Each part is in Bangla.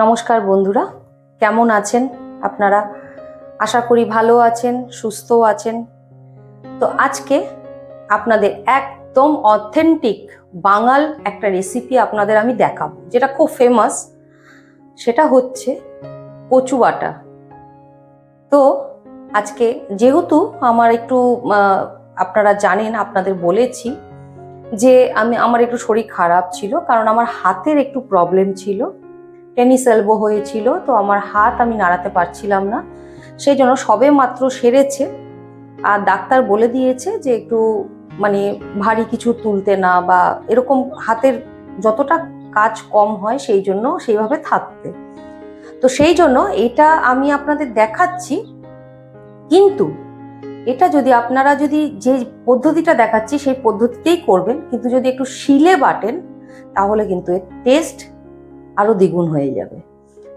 নমস্কার বন্ধুরা, কেমন আছেন আপনারা? আশা করি ভালো আছেন, সুস্থ আছেন। তো আজকে আপনাদের একদম অথেন্টিক বাঙাল একটা রেসিপি আপনাদের আমি দেখাবো, যেটা খুব ফেমাস। সেটা হচ্ছে কচু বাটা। তো আজকে যেহেতু আমার একটু আপনারা জানেন, আপনাদের বলেছি যে আমার একটু শরীর খারাপ ছিল, কারণ আমার হাতের একটু প্রবলেম ছিল। টেনিস এলবো হয়েছিল, তো আমার হাত আমি নাড়াতে পারছিলাম না। সেই জন্য সবে মাত্র সেরেছে, আর ডাক্তার বলে দিয়েছে যে একটু ভারী কিছু তুলতে না, বা এরকম হাতের যতটা কাজ কম হয় সেই জন্য সেইভাবে থাকতে। তো সেই জন্য এটা আমি আপনাদের দেখাচ্ছি, কিন্তু এটা যদি আপনারা যে পদ্ধতিটা দেখাচ্ছি সেই পদ্ধতিতেই করবেন, কিন্তু যদি একটু শিলে বাটেন তাহলে কিন্তু এর টেস্ট আরো দ্বিগুণ হয়ে যাবে।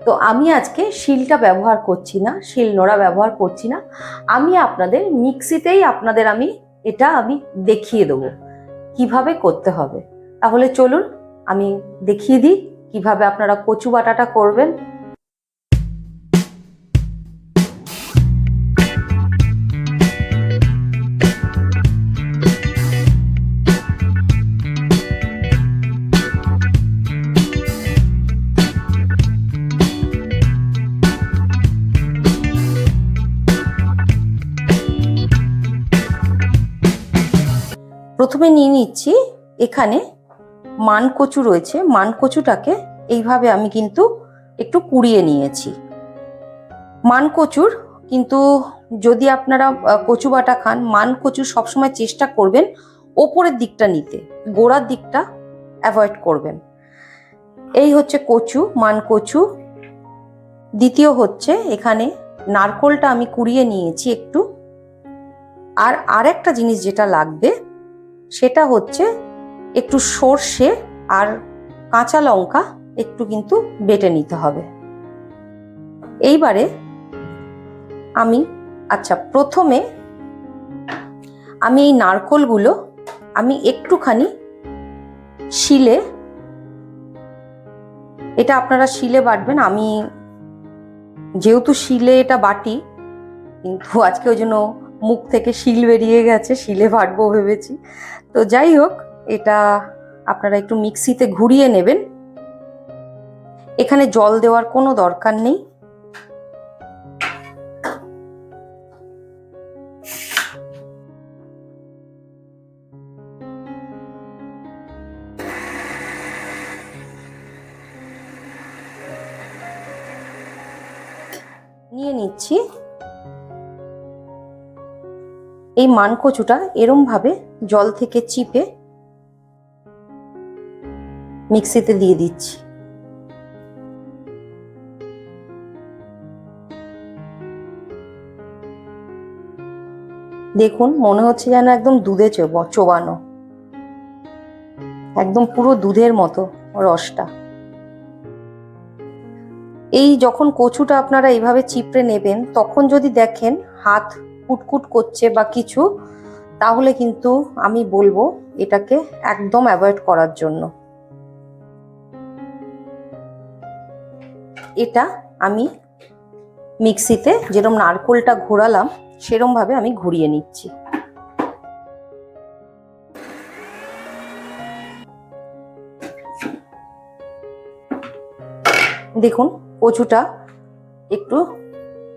তো আমি আজকে শিলটা ব্যবহার করছি না, শিল নোড়া ব্যবহার করছি না। আমি আপনাদের মিক্সিতেই আমি দেখিয়ে দেবো কিভাবে করতে হবে। তাহলে চলুন আমি দেখিয়ে দিই কিভাবে আপনারা কচু বাটাটা করবেন। প্রথমে নিয়ে নিচ্ছি, এখানে মান কচু রয়েছে। মান কচুটাকে এইভাবে আমি কিন্তু একটু কুড়িয়ে নিয়েছি। মান কচুর কিন্তু যদি আপনারা কচু বাটা খান, মান কচু সবসময় চেষ্টা করবেন ওপরের দিকটা নিতে, গোড়ার দিকটা অ্যাভয়েড করবেন। এই হচ্ছে কচু, মান কচু। দ্বিতীয় হচ্ছে এখানে নারকোলটা আমি কুড়িয়ে নিয়েছি একটু। আর আরেকটা জিনিস যেটা লাগবে সেটা হচ্ছে একটু সর্ষে আর কাঁচা লঙ্কা একটু কিন্তু বেটে নিতে হবে। এইবারে প্রথমে আমি এই নারকোলগুলো আমি একটুখানি শিলে, এটা আপনারা শিলে বাটবেন। আমি যেহেতু শিলে এটা বাটি, কিন্তু আজকে ওই জন্য মুখ থেকে শিল বেরিয়ে গেছে, শিলে বাটবো ভেবেছি। তো যাই হোক, এটা আপনারা একটু মিক্সিতে ঘুরিয়ে নেবেন। এখানে জল দেওয়ার কোনো দরকার নেই। নিয়ে নিচ্ছি এই মান কচুটা, এরম ভাবে জল থেকে চিপে মিক্সিতে দিয়ে দিচ্ছি। দেখুন, মনে হচ্ছে যেন একদম দুধে চোবানো, একদম পুরো দুধের মতো রসটা। এই যখন কচুটা আপনারা এইভাবে চিপড়ে নেবেন, তখন যদি দেখেন হাত কুটকুট করছে বা কিছু, তাহলে কিন্তু আমি বলবো এটাকে একদম অ্যাভয়েড করার জন্য। এটা আমি মিক্সিতে যেরকম নারকোলটা ঘোরালাম সেরকম ভাবে আমি ঘুরিয়ে নিচ্ছি। দেখুন, কচুটা একটু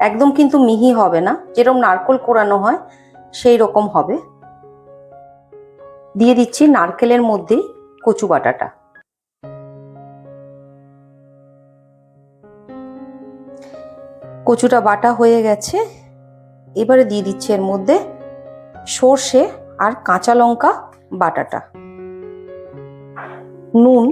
একদম কিন্তু মিহি হবে না, যেরকম নারকোল কোরানো হয় সেই রকম হবে। দিয়ে দিচ্ছি নারকেলের মধ্যেই কচু বাটাটা। কচুটা বাটা হয়ে গেছে। এবারে দিয়ে দিচ্ছি এর মধ্যে সর্ষে আর কাঁচা লঙ্কা বাটাটা, নুন,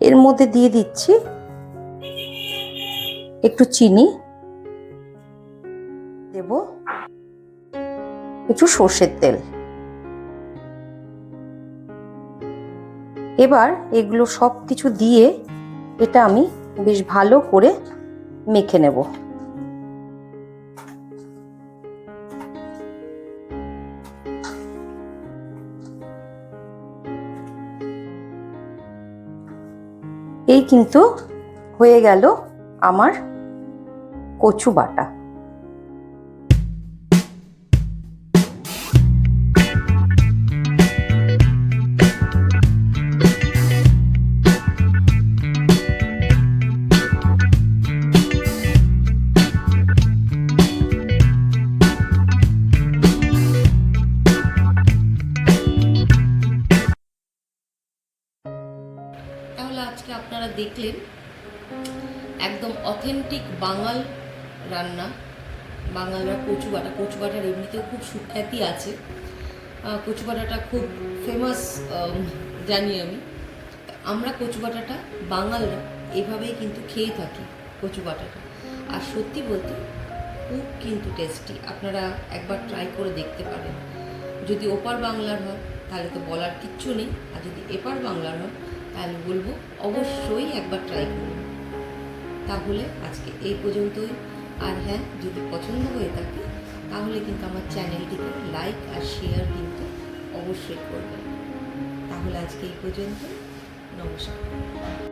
এর মধ্যে দিয়ে দিচ্ছি একটু চিনি, দেব একটু সর্ষের তেল। এবার এগুলো সব কিছু দিয়ে এটা আমি বেশ ভালো করে মেখে নেব। এই কিন্তু হয়ে গেল আমার কচু বাটা। তাহলে আজকে আপনারা দেখলেন একদম অথেন্টিক বাঙাল রান্না। বাঙালরা কচু বাটার এমনিতেও খুব সুখ্যাতি আছে, কচু বাটাটা খুব ফেমাস জানি আমি। আমরা কচু বাটাটা বাঙালরা এভাবেই কিন্তু খেয়ে থাকি কচু বাটাটা, আর সত্যি বলতে খুব কিন্তু টেস্টি। আপনারা একবার ট্রাই করে দেখতে পারেন। যদি ওপার বাংলার হয় তাহলে তো বলার কিচ্ছু নেই, আর যদি এপার বাংলার হয় তাহলে বলবো অবশ্যই একবার ট্রাই করুন। তাহলে আজকে এই পর্যন্তই। আর হ্যাঁ, যদি পছন্দ হয়ে থাকে তাহলে কিন্তু আমার চ্যানেলটিকে লাইক আর শেয়ার কিন্তু অবশ্যই করবেন। তাহলে আজকে এই পর্যন্ত, নমস্কার।